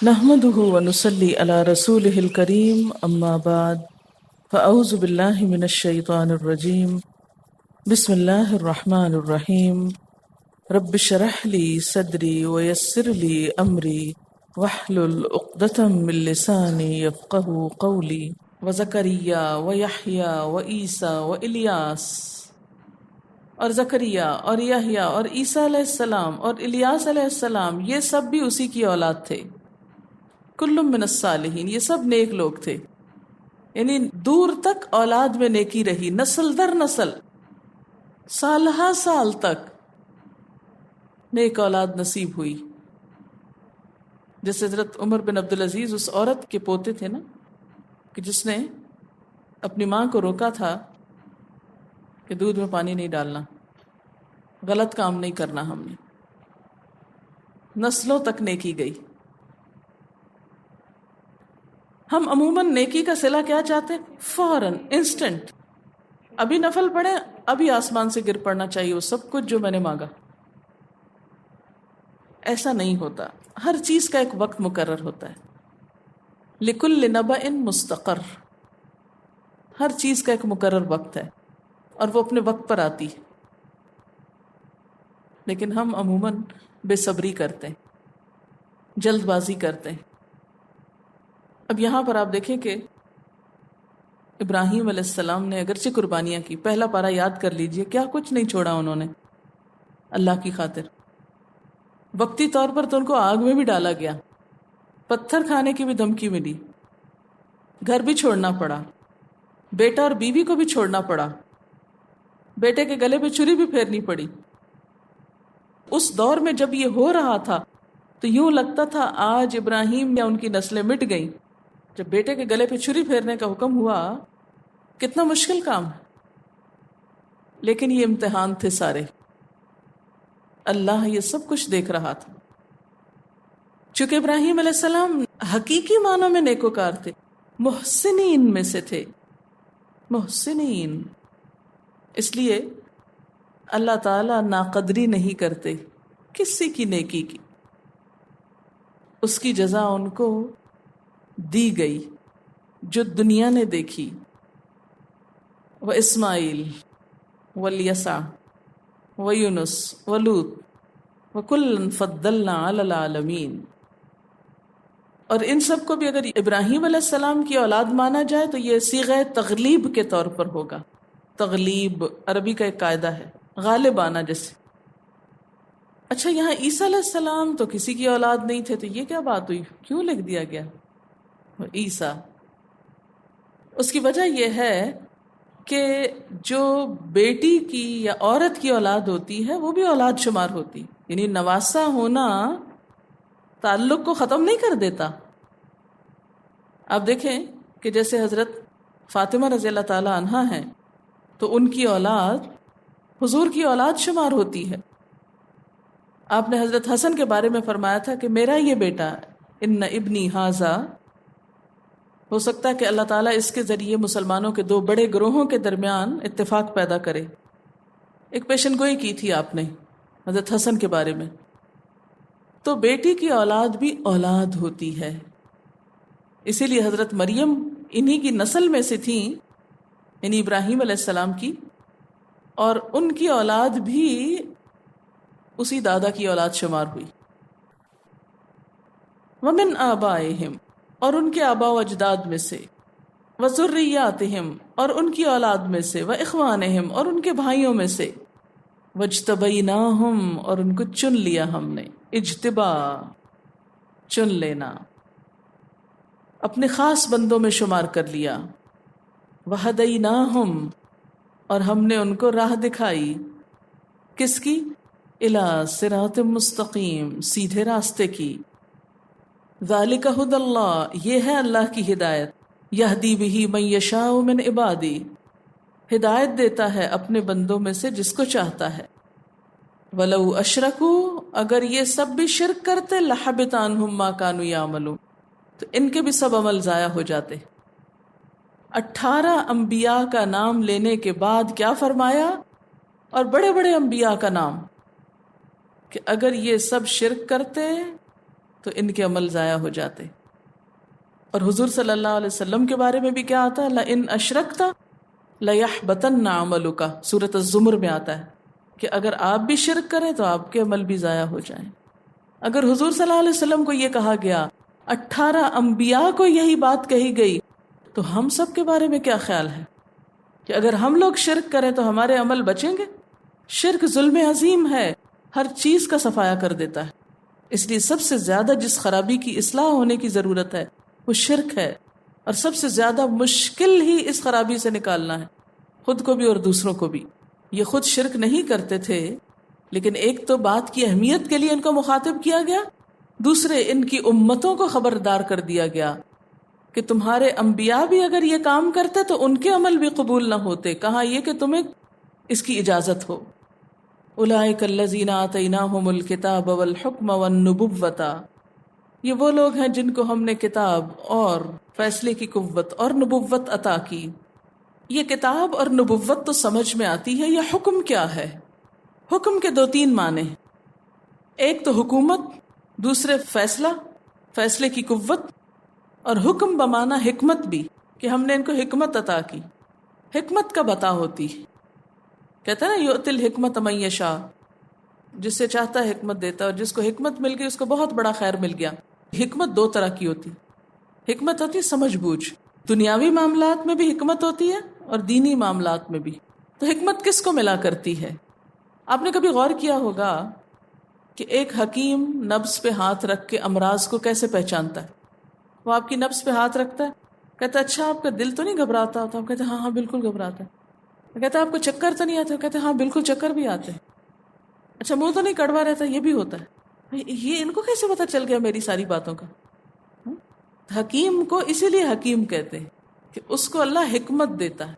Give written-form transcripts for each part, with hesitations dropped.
نحمده ونصلي على رسوله الكريم أما بعد فأعوذ بالله من الشيطان الرجيم بسم الله الرحمن الرحيم رب اشرح لي صدري ويسر لي أمري واحلل عقدة من لساني يفقهوا قولي وزكريا ويحيى وعيسى وإلياس اور زکریا اور یحییٰ اور عیسیٰ علیہ السلام اور الیاس علیہ السلام یہ سب بھی اسی کی اولاد تھے. کل من الصالحین، یہ سب نیک لوگ تھے. یعنی دور تک اولاد میں نیکی رہی، نسل در نسل، سالہ سال تک نیک اولاد نصیب ہوئی. جیسے حضرت عمر بن عبدالعزیز اس عورت کے پوتے تھے نا، کہ جس نے اپنی ماں کو روکا تھا کہ دودھ میں پانی نہیں ڈالنا، غلط کام نہیں کرنا. ہم نے نسلوں تک نیکی گئی. ہم عموماً نیکی کا صلہ کیا چاہتے ہیں؟ فوراً، انسٹنٹ. ابھی نفل پڑھے، ابھی آسمان سے گر پڑنا چاہیے وہ سب کچھ جو میں نے مانگا. ایسا نہیں ہوتا. ہر چیز کا ایک وقت مقرر ہوتا ہے. لکل نبأ مستقر، ہر چیز کا ایک مقرر وقت ہے اور وہ اپنے وقت پر آتی ہے. لیکن ہم عموماً بے صبری کرتے ہیں، جلد بازی کرتے ہیں. اب یہاں پر آپ دیکھیں کہ ابراہیم علیہ السلام نے اگرچہ قربانیاں کی، پہلا پارہ یاد کر لیجئے، کیا کچھ نہیں چھوڑا انہوں نے اللہ کی خاطر. وقتی طور پر تو ان کو آگ میں بھی ڈالا گیا، پتھر کھانے کی بھی دھمکی ملی، گھر بھی چھوڑنا پڑا، بیٹا اور بیوی کو بھی چھوڑنا پڑا، بیٹے کے گلے پہ چھری بھی پھیرنی پڑی. اس دور میں جب یہ ہو رہا تھا تو یوں لگتا تھا آج ابراہیم یا ان کی نسلیں مٹ گئیں. جب بیٹے کے گلے پہ چھری پھیرنے کا حکم ہوا، کتنا مشکل کام ہے. لیکن یہ امتحان تھے سارے. اللہ یہ سب کچھ دیکھ رہا تھا. چونکہ ابراہیم علیہ السلام حقیقی معنوں میں نیکوکار تھے، محسنین میں سے تھے، محسنین. اس لیے اللہ تعالیٰ ناقدری نہیں کرتے کسی کی نیکی کی. اس کی جزا ان کو دی گئی جو دنیا نے دیکھی. واسماعیل والیسع ویونس ولوط وکلا فضلنا علی العالمین. اور ان سب کو بھی اگر ابراہیم علیہ السلام کی اولاد مانا جائے تو یہ صیغہ تغلیب کے طور پر ہوگا. تغلیب عربی کا ایک قاعدہ ہے، غالب آنا جیسے. اچھا، یہاں عیسیٰ علیہ السلام تو کسی کی اولاد نہیں تھے، تو یہ کیا بات ہوئی؟ کیوں لکھ دیا گیا عیسیٰ؟ اس کی وجہ یہ ہے کہ جو بیٹی کی یا عورت کی اولاد ہوتی ہے وہ بھی اولاد شمار ہوتی. یعنی نواسا ہونا تعلق کو ختم نہیں کر دیتا. آپ دیکھیں کہ جیسے حضرت فاطمہ رضی اللہ تعالی عنہا ہیں تو ان کی اولاد حضور کی اولاد شمار ہوتی ہے. آپ نے حضرت حسن کے بارے میں فرمایا تھا کہ میرا یہ بیٹا ان ابنی ھذا، ہو سکتا ہے کہ اللہ تعالیٰ اس کے ذریعے مسلمانوں کے دو بڑے گروہوں کے درمیان اتفاق پیدا کرے. ایک پیشن گوئی کی تھی آپ نے حضرت حسن کے بارے میں. تو بیٹی کی اولاد بھی اولاد ہوتی ہے. اسی لیے حضرت مریم انہی کی نسل میں سے تھیں، یعنی ابراہیم علیہ السلام کی، اور ان کی اولاد بھی اسی دادا کی اولاد شمار ہوئی. ومن آبائہم، اور ان کے آبا و اجداد میں سے، وذریاتہم، اور ان کی اولاد میں سے، واخوانہم، اور ان کے بھائیوں میں سے، واجتبیناہم، اور ان کو چن لیا ہم نے. اجتبا، چن لینا، اپنے خاص بندوں میں شمار کر لیا. وہدیناہم، اور ہم نے ان کو راہ دکھائی. کس کی؟ الی صراط مستقیم، سیدھے راستے کی. ذالک ھدی اللہ، یہ ہے اللہ کی ہدایت. یہدی بہ من یشاء من عبادی، ہدایت دیتا ہے اپنے بندوں میں سے جس کو چاہتا ہے. ولو اشرکوا، اگر یہ سب بھی شرک کرتے، لحبط عنہم ما کانوا یعملون، تو ان کے بھی سب عمل ضائع ہو جاتے. 18 انبیاء کا نام لینے کے بعد کیا فرمایا؟ اور بڑے بڑے انبیاء کا نام، کہ اگر یہ سب شرک کرتے تو ان کے عمل ضائع ہو جاتے. اور حضور صلی اللہ علیہ وسلم کے بارے میں بھی کیا آتا ہے؟ لَإِنْ أَشْرَكْتَ لَيَحْبَطَنَّ عَمَلُكَ، سورۃ الزمر میں آتا ہے کہ اگر آپ بھی شرک کریں تو آپ کے عمل بھی ضائع ہو جائیں. اگر حضور صلی اللہ علیہ وسلم کو یہ کہا گیا، 18 انبیاء کو یہی بات کہی گئی، تو ہم سب کے بارے میں کیا خیال ہے کہ اگر ہم لوگ شرک کریں تو ہمارے عمل بچیں گے؟ شرک ظلم عظیم ہے، ہر چیز کا صفایا کر دیتا ہے. اس لیے سب سے زیادہ جس خرابی کی اصلاح ہونے کی ضرورت ہے وہ شرک ہے، اور سب سے زیادہ مشکل ہی اس خرابی سے نکالنا ہے، خود کو بھی اور دوسروں کو بھی. یہ خود شرک نہیں کرتے تھے، لیکن ایک تو بات کی اہمیت کے لیے ان کو مخاطب کیا گیا، دوسرے ان کی امتوں کو خبردار کر دیا گیا کہ تمہارے انبیاء بھی اگر یہ کام کرتے تو ان کے عمل بھی قبول نہ ہوتے. کہاں یہ کہ تمہیں اس کی اجازت ہو. اولئک الذین آتیناہم الکتاب والحکم والنبوۃ، یہ وہ لوگ ہیں جن کو ہم نے کتاب اور فیصلے کی قوت اور نبوت عطا کی. یہ کتاب اور نبوت تو سمجھ میں آتی ہے، یہ حکم کیا ہے؟ حکم کے 2-3 معنی ہیں. ایک تو حکومت، دوسرے فیصلہ، فیصلے کی قوت، اور حکم بمعنی حکمت بھی، کہ ہم نے ان کو حکمت عطا کی. حکمت کب عطا ہوتی؟ کہتا ہے نا یؤتی الحکمت من یشاء، جس سے چاہتا ہے حکمت دیتا ہے، اور جس کو حکمت مل گئی اس کو بہت بڑا خیر مل گیا. حکمت 2 طرح کی ہوتی. حکمت ہوتی ہے سمجھ بوجھ، دنیاوی معاملات میں بھی حکمت ہوتی ہے اور دینی معاملات میں بھی. تو حکمت کس کو ملا کرتی ہے؟ آپ نے کبھی غور کیا ہوگا کہ ایک حکیم نبض پہ ہاتھ رکھ کے امراض کو کیسے پہچانتا ہے؟ وہ آپ کی نبض پہ ہاتھ رکھتا ہے، کہتا ہے اچھا آپ کا دل تو نہیں گھبراتا؟ تو آپ کہتے ہیں ہاں بالکل گھبراتا ہے. کہتا ہے آپ کو چکر تو نہیں آتے؟ کہتے ہیں ہاں بالکل چکر بھی آتے ہیں. اچھا منہ تو نہیں کڑوا رہتا؟ یہ بھی ہوتا ہے. یہ ان کو کیسے پتا چل گیا میری ساری باتوں کا؟ حکیم کو اسی لیے حکیم کہتے ہیں کہ اس کو اللہ حکمت دیتا ہے.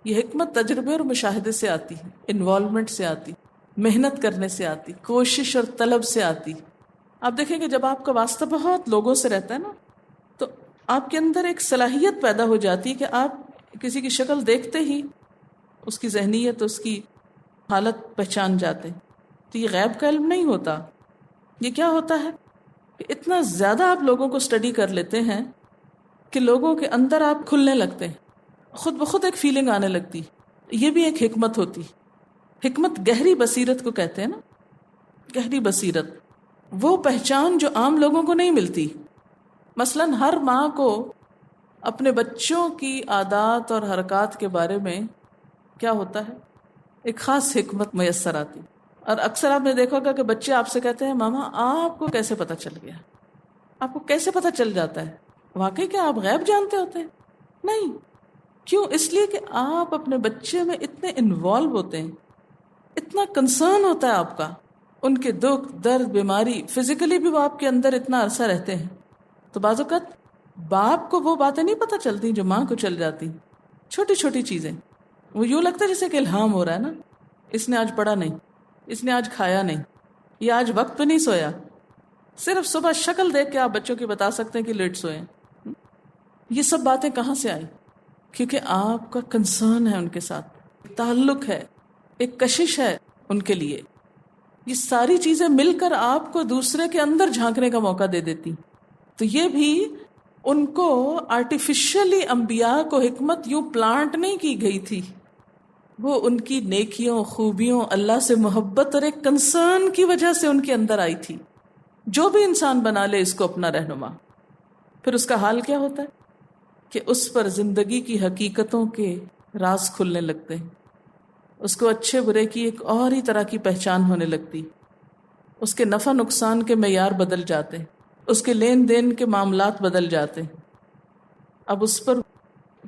یہ حکمت تجربے اور مشاہدے سے آتی ہے، انوالومنٹ سے آتی، محنت کرنے سے آتی، کوشش اور طلب سے آتی. آپ دیکھیں کہ جب آپ کا واسطہ بہت لوگوں سے رہتا ہے نا، تو آپ کے اندر ایک صلاحیت پیدا ہو جاتی ہے کہ آپ کسی کی شکل دیکھتے ہی اس کی ذہنیت، اس کی حالت پہچان جاتے ہیں. تو یہ غیب کا علم نہیں ہوتا. یہ کیا ہوتا ہے کہ اتنا زیادہ آپ لوگوں کو اسٹڈی کر لیتے ہیں کہ لوگوں کے اندر آپ کھلنے لگتے ہیں، خود بخود ایک فیلنگ آنے لگتی. یہ بھی ایک حکمت ہوتی. حکمت گہری بصیرت کو کہتے ہیں نا. گہری بصیرت وہ پہچان جو عام لوگوں کو نہیں ملتی. مثلا ہر ماں کو اپنے بچوں کی عادات اور حرکات کے بارے میں کیا ہوتا ہے، ایک خاص حکمت میسر آتی. اور اکثر آپ نے دیکھا ہوگا کہ بچے آپ سے کہتے ہیں ماما آپ کو کیسے پتہ چل گیا؟ آپ کو کیسے پتہ چل جاتا ہے؟ واقعی کیا آپ غیب جانتے ہوتے ہیں؟ نہیں. کیوں؟ اس لیے کہ آپ اپنے بچے میں اتنے انوالو ہوتے ہیں، اتنا کنسرن ہوتا ہے آپ کا، ان کے دکھ درد بیماری، فزیکلی بھی وہ آپ کے اندر اتنا عرصہ رہتے ہیں. تو بعض اوقات باپ کو وہ باتیں نہیں پتہ چلتی جو ماں کو چل جاتی. چھوٹی چھوٹی چیزیں وہ یوں لگتا ہے جیسے کہ الہام ہو رہا ہے نا. اس نے آج پڑھا نہیں، اس نے آج کھایا نہیں، یہ آج وقت پہ نہیں سویا. صرف صبح شکل دیکھ کے آپ بچوں کی بتا سکتے ہیں کہ لیٹ سوئے. یہ سب باتیں کہاں سے آئی؟ کیونکہ آپ کا کنسرن ہے ان کے ساتھ، تعلق ہے، ایک کشش ہے ان کے لیے. یہ ساری چیزیں مل کر آپ کو دوسرے کے اندر جھانکنے کا موقع دے دیتی. تو یہ بھی ان کو آرٹیفیشلی انبیاء کو حکمت یوں پلانٹ نہیں کی گئی تھی، وہ ان کی نیکیوں، خوبیوں، اللہ سے محبت اور ایک کنسرن کی وجہ سے ان کے اندر آئی تھی. جو بھی انسان بنا لے اس کو اپنا رہنما، پھر اس کا حال کیا ہوتا ہے کہ اس پر زندگی کی حقیقتوں کے راز کھلنے لگتے ہیں. اس کو اچھے برے کی ایک اور ہی طرح کی پہچان ہونے لگتی. اس کے نفع نقصان کے معیار بدل جاتے ہیں، اس کے لین دین کے معاملات بدل جاتے ہیں. اب اس پر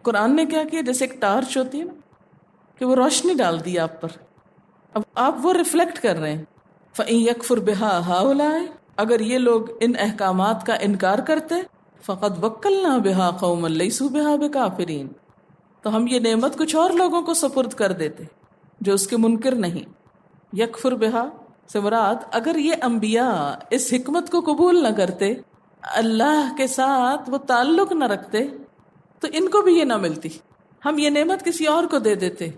قرآن نے کیا کیا؟ جیسے ایک ٹارچ ہوتی ہے نا، کہ وہ روشنی ڈال دی آپ پر. اب آپ وہ ریفلیکٹ کر رہے ہیں. فَإِن يَكْفُرْ بِهَا هَؤُلَاءِ، اگر یہ لوگ ان احکامات کا انکار کرتے، فَقَدْ وَكَّلْنَا بِهَا قَوْمًا لَيْسُوا بِهَا بِكَافِرِينَ، تو ہم یہ نعمت کچھ اور لوگوں کو سپرد کر دیتے جو اس کے منکر نہیں. یکفر بہا سے مراد اگر یہ انبیاء اس حکمت کو قبول نہ کرتے، اللہ کے ساتھ وہ تعلق نہ رکھتے، تو ان کو بھی یہ نہ ملتی. ہم یہ نعمت کسی اور کو دے دیتے.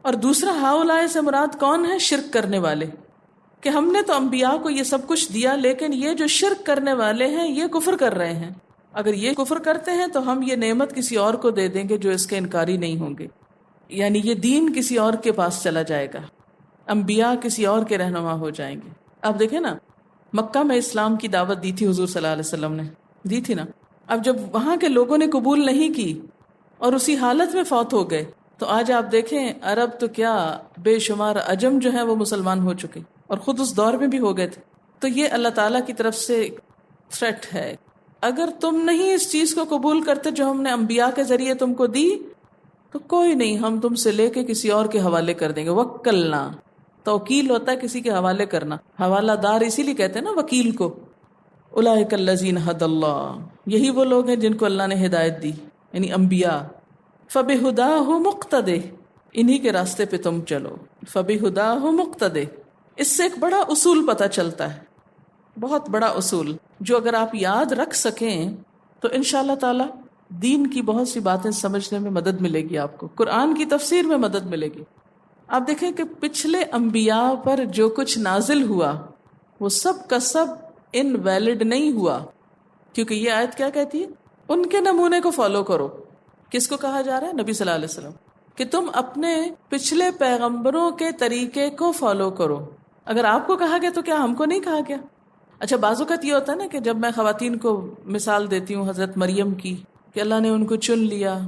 اور دوسرا ہاؤلائے سے مراد کون ہے؟ شرک کرنے والے. کہ ہم نے تو انبیاء کو یہ سب کچھ دیا، لیکن یہ جو شرک کرنے والے ہیں یہ کفر کر رہے ہیں، اگر یہ کفر کرتے ہیں تو ہم یہ نعمت کسی اور کو دے دیں گے جو اس کے انکاری نہیں ہوں گے، یعنی یہ دین کسی اور کے پاس چلا جائے گا، انبیاء کسی اور کے رہنما ہو جائیں گے۔ اب دیکھیں نا، مکہ میں اسلام کی دعوت دی تھی حضور صلی اللہ علیہ وسلم نے، دی تھی نا، اب جب وہاں کے لوگوں نے قبول نہیں کی اور اسی حالت میں فوت ہو گئے، تو آج آپ دیکھیں عرب تو کیا بے شمار عجم جو ہیں وہ مسلمان ہو چکے اور خود اس دور میں بھی ہو گئے تھے۔ تو یہ اللہ تعالیٰ کی طرف سے تھریٹ ہے، اگر تم نہیں اس چیز کو قبول کرتے جو ہم نے انبیاء کے ذریعے تم کو دی، تو کوئی نہیں، ہم تم سے لے کے کسی اور کے حوالے کر دیں گے۔ وکلنا، توکیل ہوتا ہے کسی کے حوالے کرنا، حوالہ دار اسی لیے کہتے ہیں نا وکیل کو۔ اولئک الذین ھدی اللہ، یہی وہ لوگ ہیں جن کو اللہ نے ہدایت دی، یعنی انبیاء۔ فبہداہ مقتدی، انہی کے راستے پہ تم چلو۔ فبہداہ مقتدی، اس سے ایک بڑا اصول پتہ چلتا ہے، بہت بڑا اصول جو اگر آپ یاد رکھ سکیں تو انشاءاللہ تعالی دین کی بہت سی باتیں سمجھنے میں مدد ملے گی، آپ کو قرآن کی تفسیر میں مدد ملے گی۔ آپ دیکھیں کہ پچھلے انبیاء پر جو کچھ نازل ہوا وہ سب کا سب انویلڈ نہیں ہوا، کیونکہ یہ آیت کیا کہتی ہے؟ ان کے نمونے کو فالو کرو۔ کس کو کہا جا رہا ہے؟ نبی صلی اللہ علیہ وسلم، کہ تم اپنے پچھلے پیغمبروں کے طریقے کو فالو کرو۔ اگر آپ کو کہا گیا تو کیا ہم کو نہیں کہا گیا؟ اچھا، بعض اوقات یہ ہوتا ہے نا کہ جب میں خواتین کو مثال دیتی ہوں حضرت مریم کی کہ اللہ نے ان کو چن لیا،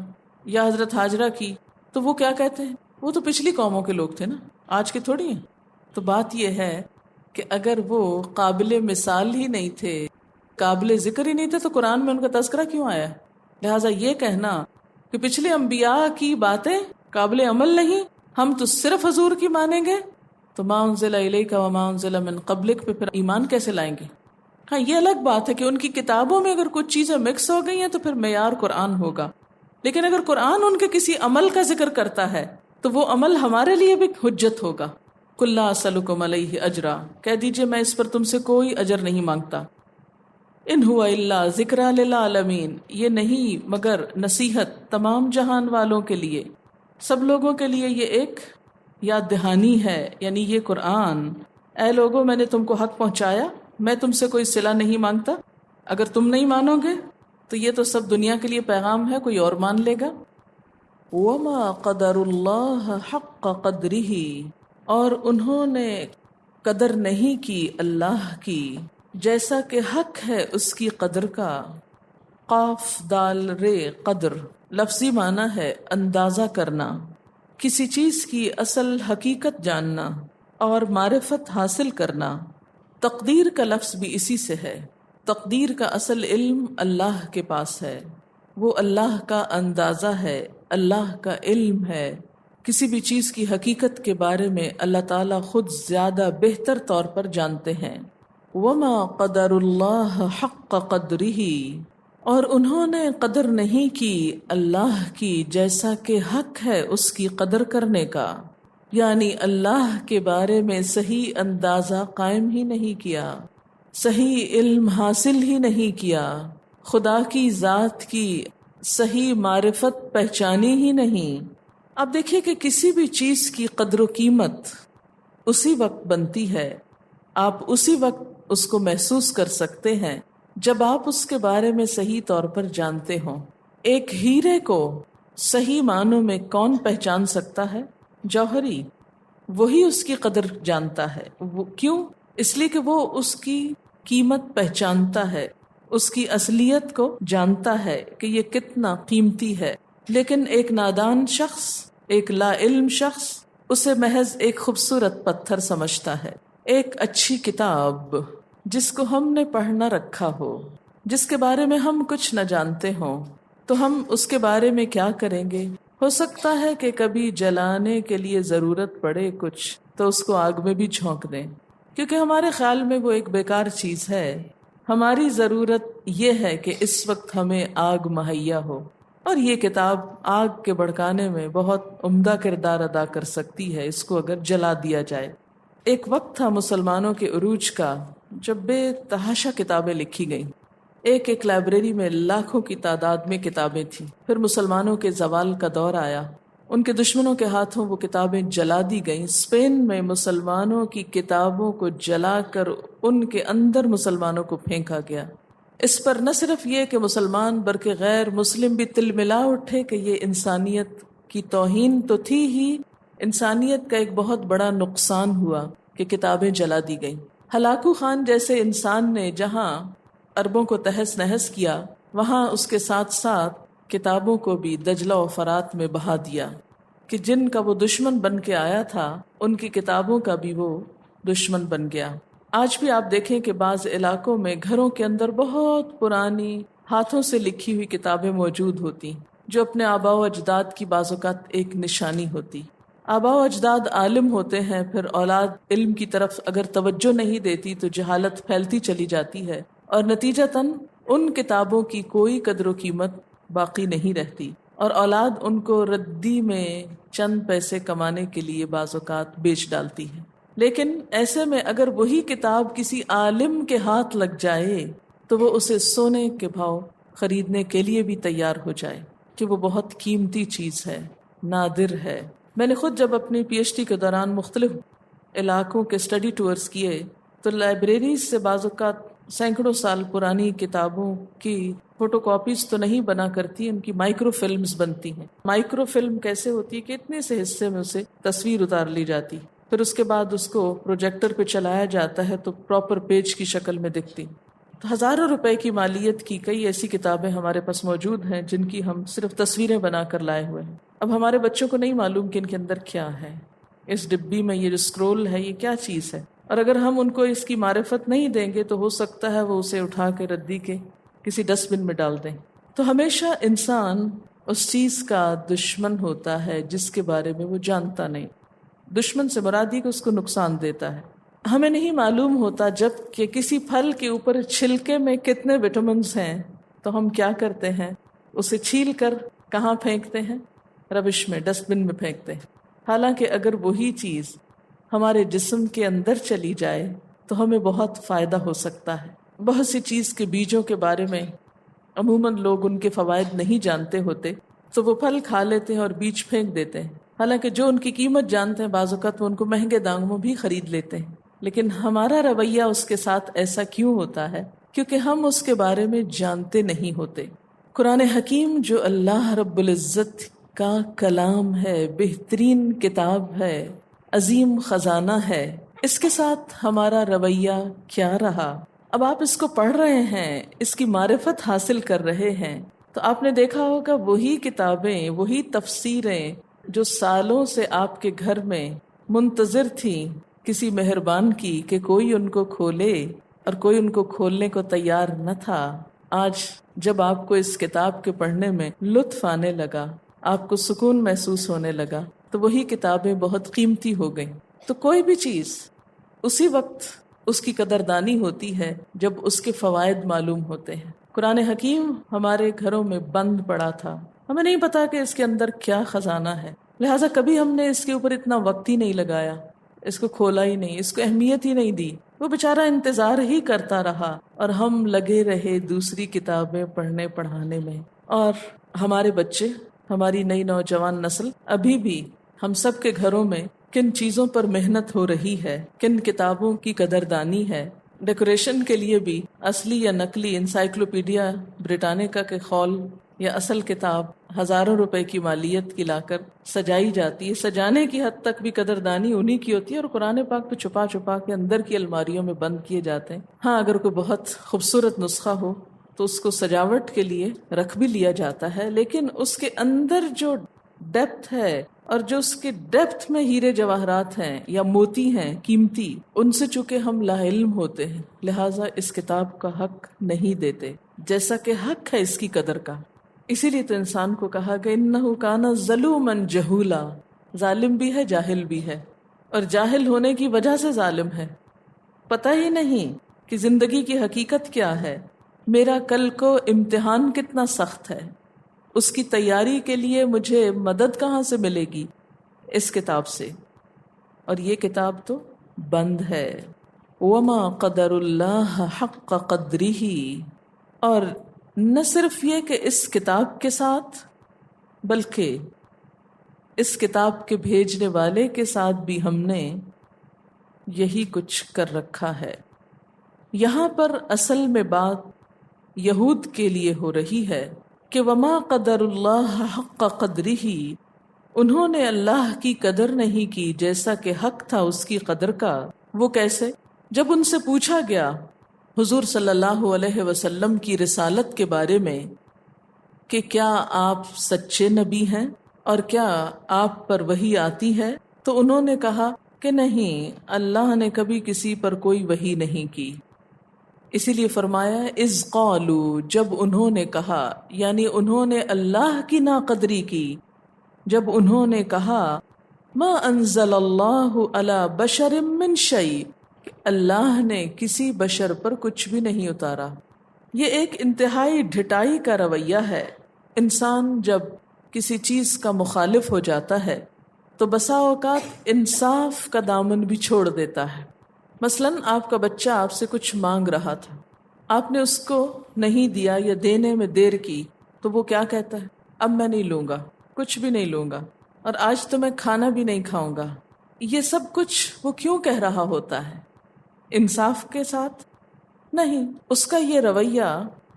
یا حضرت ہاجرہ کی، تو وہ کیا کہتے ہیں؟ وہ تو پچھلی قوموں کے لوگ تھے نا، آج کے تھوڑی ہیں۔ تو بات یہ ہے کہ اگر وہ قابل مثال ہی نہیں تھے، قابل ذکر ہی نہیں تھے، تو قرآن میں ان کا تذکرہ کیوں آیا؟ لہٰذا یہ کہنا کہ پچھلے انبیاء کی باتیں قابل عمل نہیں، ہم تو صرف حضور کی مانیں گے، تو ما انزل الیک وما انزل من قبلک پہ پھر ایمان کیسے لائیں گے؟ ہاں، یہ الگ بات ہے کہ ان کی کتابوں میں اگر کچھ چیزیں مکس ہو گئی ہیں تو پھر معیار قرآن ہوگا، لیکن اگر قرآن ان کے کسی عمل کا ذکر کرتا ہے تو وہ عمل ہمارے لیے بھی حجت ہوگا۔ قل لا اسألکم علیہ اجرا، کہہ دیجئے میں اس پر تم سے کوئی اجر نہیں مانگتا۔ ان ہوا الا ذکریٰ للعالمین، یہ نہیں مگر نصیحت تمام جہان والوں کے لیے، سب لوگوں کے لیے یہ ایک یاد دہانی ہے، یعنی یہ قرآن، اے لوگوں میں نے تم کو حق پہنچایا، میں تم سے کوئی صلہ نہیں مانگتا، اگر تم نہیں مانو گے تو یہ تو سب دنیا کے لیے پیغام ہے، کوئی اور مان لے گا۔ وما قدر اللہ حق قدرہ، اور انہوں نے قدر نہیں کی اللہ کی جیسا کہ حق ہے اس کی قدر کا۔ قاف دال رے قدر لفظی معنی ہے اندازہ کرنا، کسی چیز کی اصل حقیقت جاننا اور معرفت حاصل کرنا۔ تقدیر کا لفظ بھی اسی سے ہے، تقدیر کا اصل علم اللہ کے پاس ہے، وہ اللہ کا اندازہ ہے، اللہ کا علم ہے۔ کسی بھی چیز کی حقیقت کے بارے میں اللہ تعالیٰ خود زیادہ بہتر طور پر جانتے ہیں۔ وما قدر اللہ حق قدرہ، اور انہوں نے قدر نہیں کی اللہ کی جیسا کہ حق ہے اس کی قدر کرنے کا، یعنی اللہ کے بارے میں صحیح اندازہ قائم ہی نہیں کیا، صحیح علم حاصل ہی نہیں کیا، خدا کی ذات کی صحیح معرفت پہچانی ہی نہیں۔ اب دیکھیے کہ کسی بھی چیز کی قدر و قیمت اسی وقت بنتی ہے، آپ اسی وقت اس کو محسوس کر سکتے ہیں جب آپ اس کے بارے میں صحیح طور پر جانتے ہوں۔ ایک ہیرے کو صحیح معنوں میں کون پہچان سکتا ہے؟ جوہری، وہی اس کی قدر جانتا ہے۔ وہ کیوں؟ اس لیے کہ وہ اس کی قیمت پہچانتا ہے، اس کی اصلیت کو جانتا ہے کہ یہ کتنا قیمتی ہے۔ لیکن ایک نادان شخص، ایک لا علم شخص اسے محض ایک خوبصورت پتھر سمجھتا ہے۔ ایک اچھی کتاب جس کو ہم نے پڑھ نہ رکھا ہو، جس کے بارے میں ہم کچھ نہ جانتے ہوں، تو ہم اس کے بارے میں کیا کریں گے؟ ہو سکتا ہے کہ کبھی جلانے کے لیے ضرورت پڑے کچھ تو اس کو آگ میں بھی جھونک دیں، کیونکہ ہمارے خیال میں وہ ایک بیکار چیز ہے۔ ہماری ضرورت یہ ہے کہ اس وقت ہمیں آگ مہیا ہو، اور یہ کتاب آگ کے بھڑکانے میں بہت عمدہ کردار ادا کر سکتی ہے اس کو اگر جلا دیا جائے۔ ایک وقت تھا مسلمانوں کے عروج کا جب بے تحاشا کتابیں لکھی گئیں، ایک لائبریری میں لاکھوں کی تعداد میں کتابیں تھیں۔ پھر مسلمانوں کے زوال کا دور آیا، ان کے دشمنوں کے ہاتھوں وہ کتابیں جلا دی گئیں۔ اسپین میں مسلمانوں کی کتابوں کو جلا کر ان کے اندر مسلمانوں کو پھینکا گیا۔ اس پر نہ صرف یہ کہ مسلمان بلکہ غیر مسلم بھی تل ملا اٹھے کہ یہ انسانیت کی توہین تو تھی ہی، انسانیت کا ایک بہت بڑا نقصان ہوا کہ کتابیں جلا دی گئیں۔ ہلاکو خان جیسے انسان نے جہاں عربوں کو تہس نہس کیا، وہاں اس کے ساتھ ساتھ کتابوں کو بھی دجلہ و فرات میں بہا دیا کہ جن کا وہ دشمن بن کے آیا تھا ان کی کتابوں کا بھی وہ دشمن بن گیا۔ آج بھی آپ دیکھیں کہ بعض علاقوں میں گھروں کے اندر بہت پرانی ہاتھوں سے لکھی ہوئی کتابیں موجود ہوتی جو اپنے آباء و اجداد کی بعض اوقات ایک نشانی ہوتی۔ آباء و اجداد عالم ہوتے ہیں، پھر اولاد علم کی طرف اگر توجہ نہیں دیتی تو جہالت پھیلتی چلی جاتی ہے، اور نتیجتاً ان کتابوں کی کوئی قدر و قیمت باقی نہیں رہتی، اور اولاد ان کو ردی میں چند پیسے کمانے کے لیے بعض اوقات بیچ ڈالتی ہے۔ لیکن ایسے میں اگر وہی کتاب کسی عالم کے ہاتھ لگ جائے تو وہ اسے سونے کے بھاؤ خریدنے کے لیے بھی تیار ہو جائے کہ وہ بہت قیمتی چیز ہے، نادر ہے۔ میں نے خود جب اپنی پی ایچ ڈی کے دوران مختلف علاقوں کے اسٹڈی ٹورز کیے تو لائبریریز سے بعض اوقات سینکڑوں سال پرانی کتابوں کی فوٹو کاپیز تو نہیں بنا کرتی، ان کی مائکرو فلمز بنتی ہیں۔ مائکرو فلم کیسے ہوتی ہے کہ اتنے سے حصے میں اسے تصویر اتار لی جاتی، پھر اس کے بعد اس کو پروجیکٹر پہ چلایا جاتا ہے تو پراپر پیج کی شکل میں دکھتی۔ تو ہزاروں روپے کی مالیت کی کئی ایسی کتابیں ہمارے پاس موجود ہیں جن کی ہم صرف تصویریں بنا کر لائے ہوئے ہیں۔ اب ہمارے بچوں کو نہیں معلوم کہ ان کے اندر کیا ہے، اس ڈبی میں یہ جو اسکرول ہے یہ کیا چیز ہے، اور اگر ہم ان کو اس کی معرفت نہیں دیں گے تو ہو سکتا ہے وہ اسے اٹھا کے ردی کے کسی ڈسٹ بن میں ڈال دیں۔ تو ہمیشہ انسان اس چیز کا دشمن ہوتا ہے جس کے بارے میں وہ جانتا نہیں۔ دشمن سے مراد یہ کہ اس کو نقصان دیتا ہے۔ ہمیں نہیں معلوم ہوتا جب کہ کسی پھل کے اوپر چھلکے میں کتنے وٹامنز ہیں تو ہم کیا کرتے ہیں، اسے چھیل کر کہاں پھینکتے ہیں؟ ربش میں، ڈسٹ بن میں پھینکتے ہیں۔ حالانکہ اگر وہی چیز ہمارے جسم کے اندر چلی جائے تو ہمیں بہت فائدہ ہو سکتا ہے۔ بہت سی چیز کے بیجوں کے بارے میں عموماً لوگ ان کے فوائد نہیں جانتے ہوتے تو وہ پھل کھا لیتے ہیں اور بیج پھینک دیتے ہیں، حالانکہ جو ان کی قیمت جانتے ہیں بعض اوقات وہ ان کو مہنگے داموں بھی خرید لیتے ہیں۔ لیکن ہمارا رویہ اس کے ساتھ ایسا کیوں ہوتا ہے؟ کیونکہ ہم اس کے بارے میں جانتے نہیں ہوتے۔ قرآن حکیم جو اللہ رب العزت کا کلام ہے، بہترین کتاب ہے، عظیم خزانہ ہے، اس کے ساتھ ہمارا رویہ کیا رہا؟ اب آپ اس کو پڑھ رہے ہیں، اس کی معرفت حاصل کر رہے ہیں تو آپ نے دیکھا ہوگا وہی کتابیں، وہی تفسیریں جو سالوں سے آپ کے گھر میں منتظر تھیں کسی مہربان کی کہ کوئی ان کو کھولے، اور کوئی ان کو کھولنے کو تیار نہ تھا، آج جب آپ کو اس کتاب کے پڑھنے میں لطف آنے لگا، آپ کو سکون محسوس ہونے لگا، تو وہی کتابیں بہت قیمتی ہو گئیں۔ تو کوئی بھی چیز اسی وقت اس کی قدردانی ہوتی ہے جب اس کے فوائد معلوم ہوتے ہیں۔ قرآن حکیم ہمارے گھروں میں بند پڑا تھا، ہمیں نہیں پتا کہ اس کے اندر کیا خزانہ ہے، لہٰذا کبھی ہم نے اس کے اوپر اتنا وقت ہی نہیں لگایا، اس کو کھولا ہی نہیں، اس کو اہمیت ہی نہیں دی۔ وہ بیچارہ انتظار ہی کرتا رہا اور ہم لگے رہے دوسری کتابیں پڑھنے پڑھانے میں۔ اور ہمارے بچے، ہماری نئی نوجوان نسل ابھی بھی ہم سب کے گھروں میں کن چیزوں پر محنت ہو رہی ہے، کن کتابوں کی قدردانی ہے۔ ڈیکوریشن کے لیے بھی اصلی یا نقلی انسائکلوپیڈیا بریٹانیکا کے خول یا اصل کتاب ہزاروں روپے کی مالیت کی لا کر سجائی جاتی ہے۔ سجانے کی حد تک بھی قدردانی انہی کی ہوتی ہے، اور قرآن پاک تو چھپا چھپا کے اندر کی الماریوں میں بند کیے جاتے ہیں۔ ہاں، اگر کوئی بہت خوبصورت نسخہ ہو تو اس کو سجاوٹ کے لیے رکھ بھی لیا جاتا ہے، لیکن اس کے اندر جو ڈیپتھ ہے اور جو اس کے ڈیپتھ میں ہیرے جواہرات ہیں یا موتی ہیں قیمتی، ان سے چونکہ ہم لا علم ہوتے ہیں، لہٰذا اس کتاب کا حق نہیں دیتے جیسا کہ حق ہے اس کی قدر کا۔ اسی لیے تو انسان کو کہا کہ انہ کان ظلوما جہولا، ظالم بھی ہے جاہل بھی ہے، اور جاہل ہونے کی وجہ سے ظالم ہے۔ پتہ ہی نہیں کہ زندگی کی حقیقت کیا ہے، میرا کل کو امتحان کتنا سخت ہے، اس کی تیاری کے لیے مجھے مدد کہاں سے ملے گی؟ اس کتاب سے۔ اور یہ کتاب تو بند ہے۔ وما قدر اللہ حق قدرہ، اور نہ صرف یہ کہ اس کتاب کے ساتھ بلکہ اس کتاب کے بھیجنے والے کے ساتھ بھی ہم نے یہی کچھ کر رکھا ہے۔ یہاں پر اصل میں بات یہود کے لیے ہو رہی ہے کہ وما قدر اللہ حق قدرہ، انہوں نے اللہ کی قدر نہیں کی جیسا کہ حق تھا اس کی قدر کا۔ وہ کیسے؟ جب ان سے پوچھا گیا حضور صلی اللہ علیہ وسلم کی رسالت کے بارے میں کہ کیا آپ سچے نبی ہیں اور کیا آپ پر وحی آتی ہے، تو انہوں نے کہا کہ نہیں، اللہ نے کبھی کسی پر کوئی وحی نہیں کی۔ اسی لیے فرمایا اذ قالوا، جب انہوں نے کہا، یعنی انہوں نے اللہ کی ناقدری کی، جب انہوں نے کہا ما انزل اللہ علی بشر من شیء، کہ اللہ نے کسی بشر پر کچھ بھی نہیں اتارا۔ یہ ایک انتہائی ڈھٹائی کا رویہ ہے۔ انسان جب کسی چیز کا مخالف ہو جاتا ہے تو بسا اوقات انصاف کا دامن بھی چھوڑ دیتا ہے۔ مثلاً آپ کا بچہ آپ سے کچھ مانگ رہا تھا، آپ نے اس کو نہیں دیا یا دینے میں دیر کی، تو وہ کیا کہتا ہے؟ اب میں نہیں لوں گا، کچھ بھی نہیں لوں گا، اور آج تو میں کھانا بھی نہیں کھاؤں گا۔ یہ سب کچھ وہ کیوں کہہ رہا ہوتا ہے؟ انصاف کے ساتھ نہیں۔ اس کا یہ رویہ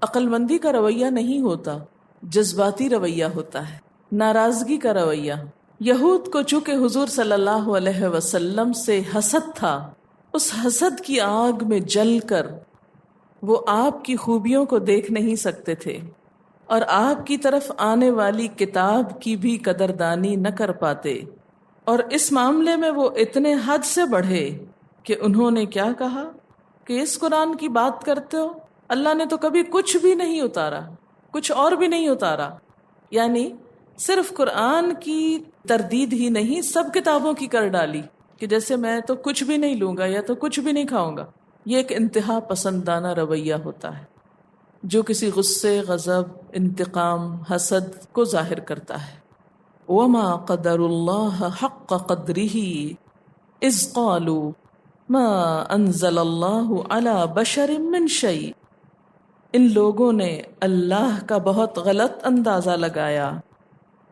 عقل مندی کا رویہ نہیں ہوتا، جذباتی رویہ ہوتا ہے، ناراضگی کا رویہ۔ یہود کو چونکہ حضور صلی اللہ علیہ وسلم سے حسد تھا، اس حسد کی آگ میں جل کر وہ آپ کی خوبیوں کو دیکھ نہیں سکتے تھے اور آپ کی طرف آنے والی کتاب کی بھی قدردانی نہ کر پاتے، اور اس معاملے میں وہ اتنے حد سے بڑھے کہ انہوں نے کیا کہا کہ اس قرآن کی بات کرتے ہو، اللہ نے تو کبھی کچھ بھی نہیں اتارا، کچھ اور بھی نہیں اتارا۔ یعنی صرف قرآن کی تردید ہی نہیں، سب کتابوں کی کر ڈالی کہ جیسے میں تو کچھ بھی نہیں لوں گا یا تو کچھ بھی نہیں کھاؤں گا۔ یہ ایک انتہا پسندانہ رویہ ہوتا ہے جو کسی غصے، غضب، انتقام، حسد کو ظاہر کرتا ہے۔ وما قدر اللہ حق قدرہ اذ قالوا ما انزل اللہ علی بشر من شیء، ان لوگوں نے اللہ کا بہت غلط اندازہ لگایا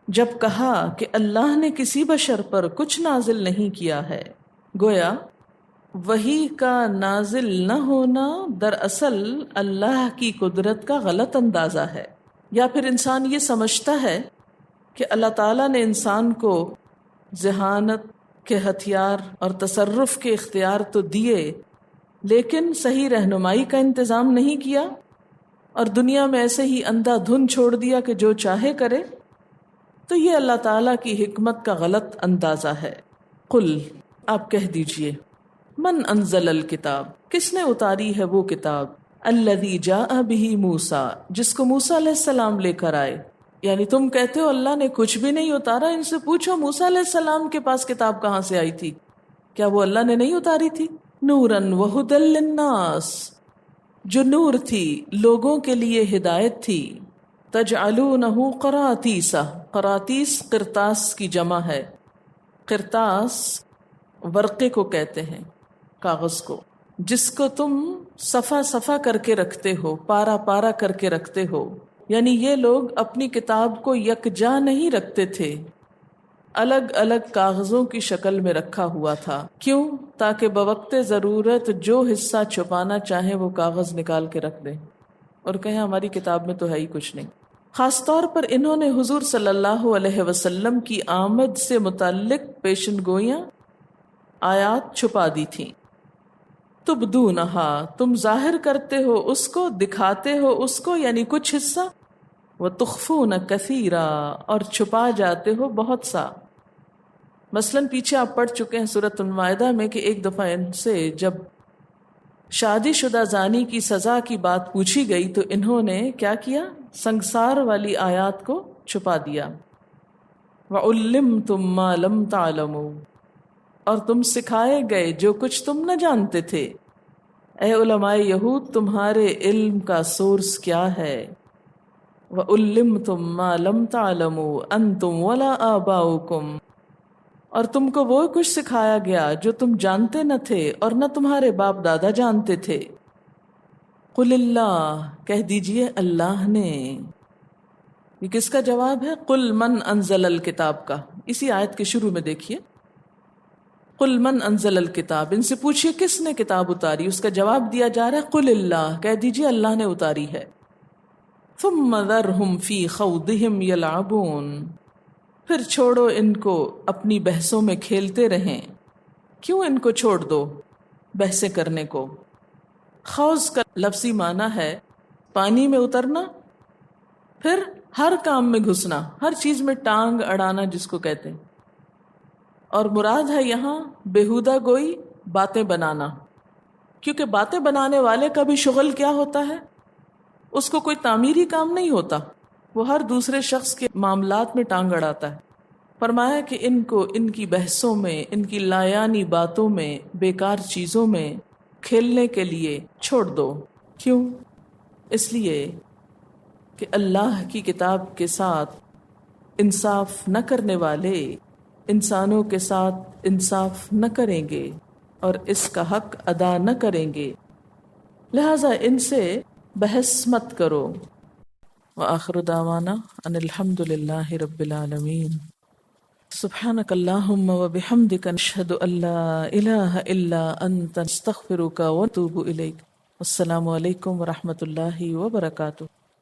جب کہا کہ اللہ نے کسی بشر پر کچھ نازل نہیں کیا ہے۔ گویا وحی کا نازل نہ ہونا دراصل اللہ کی قدرت کا غلط اندازہ ہے، یا پھر انسان یہ سمجھتا ہے کہ اللہ تعالیٰ نے انسان کو ذہانت کے ہتھیار اور تصرف کے اختیار تو دیے، لیکن صحیح رہنمائی کا انتظام نہیں کیا اور دنیا میں ایسے ہی اندھا دھن چھوڑ دیا کہ جو چاہے کرے۔ تو یہ اللہ تعالیٰ کی حکمت کا غلط اندازہ ہے۔ قل، آپ کہہ دیجئے، من انزل الکتاب، کس نے اتاری ہے وہ کتاب، الذی جاء بہ موسیٰ، جس کو موسیٰ علیہ السلام لے کر آئے۔ یعنی تم کہتے ہو اللہ نے کچھ بھی نہیں اتارا، ان سے پوچھو موسیٰ علیہ السلام کے پاس کتاب کہاں سے آئی تھی؟ کیا وہ اللہ نے نہیں اتاری تھی؟ نوراً وہدی للناس، جو نور تھی، لوگوں کے لیے ہدایت تھی۔ تجعلونہ قراطیس، قراطیس قرطاس کی جمع ہے۔ قرطاس ورقے کو کہتے ہیں، کاغذ کو، جس کو تم صفحہ صفحہ کر کے رکھتے ہو، پارا پارا کر کے رکھتے ہو۔ یعنی یہ لوگ اپنی کتاب کو یکجا نہیں رکھتے تھے، الگ الگ کاغذوں کی شکل میں رکھا ہوا تھا۔ کیوں؟ تاکہ بوقت ضرورت جو حصہ چھپانا چاہیں وہ کاغذ نکال کے رکھ دیں اور کہیں ہماری کتاب میں تو ہے ہی کچھ نہیں۔ خاص طور پر انہوں نے حضور صلی اللہ علیہ وسلم کی آمد سے متعلق پیشن گوئیاں، آیات چھپا دی تھیں۔ تبدونہا، تم ظاہر کرتے ہو اس کو، دکھاتے ہو اس کو، یعنی کچھ حصہ، وتخفون کثیرا، اور چھپا جاتے ہو بہت سا۔ مثلاً پیچھے آپ پڑھ چکے ہیں سورۃ المائدہ میں کہ ایک دفعہ ان سے جب شادی شدہ زانی کی سزا کی بات پوچھی گئی تو انہوں نے کیا کیا؟ سنگسار والی آیات کو چھپا دیا۔ وَعُلِّمْتُمْ مَا لَمْ تَعْلَمُوا، اور تم سکھائے گئے جو کچھ تم نہ جانتے تھے۔ اے علماء یہود، تمہارے علم کا سورس کیا ہے؟ وَعُلِّمْتُمْ مَا لَمْ تَعْلَمُوا أَنْتُمْ وَلَا آبَاؤُكُمْ، اور تم کو وہ کچھ سکھایا گیا جو تم جانتے نہ تھے اور نہ تمہارے باپ دادا جانتے تھے۔ قل اللہ، کہہ دیجئے اللہ نے۔ یہ کس کا جواب ہے؟ قل من انزل الکتاب کا، اسی آیت کے شروع میں دیکھیے، قل من انزل الکتاب، ان سے پوچھئے کس نے کتاب اتاری، اس کا جواب دیا جا رہا ہے قل اللہ، کہہ دیجئے اللہ نے اتاری ہے۔ ثم ذرہم فی خوضہم یلعبون، پھر چھوڑو ان کو اپنی بحثوں میں کھیلتے رہیں۔ کیوں ان کو چھوڑ دو بحثیں کرنے کو؟ خوض کا لفظی معنی ہے پانی میں اترنا، پھر ہر کام میں گھسنا، ہر چیز میں ٹانگ اڑانا جس کو کہتے ہیں، اور مراد ہے یہاں بیہودہ گوئی، باتیں بنانا، کیونکہ باتیں بنانے والے کا بھی شغل کیا ہوتا ہے؟ اس کو کوئی تعمیری کام نہیں ہوتا، وہ ہر دوسرے شخص کے معاملات میں ٹانگ اڑاتا ہے۔ فرمایا کہ ان کو ان کی بحثوں میں، ان کی لایانی باتوں میں، بیکار چیزوں میں کھیلنے کے لیے چھوڑ دو۔ کیوں؟ اس لیے کہ اللہ کی کتاب کے ساتھ انصاف نہ کرنے والے انسانوں کے ساتھ انصاف نہ کریں گے اور اس کا حق ادا نہ کریں گے، لہذا ان سے بحث مت کرو۔ وآخر دعوانا ان الحمد للہ رب العالمین۔ سبحانک اللہم وبحمدک نشہد ان لا الہ الا انت نستغفرک ونتوب الیک۔ السلام علیکم ورحمۃ اللہ وبرکاتہ۔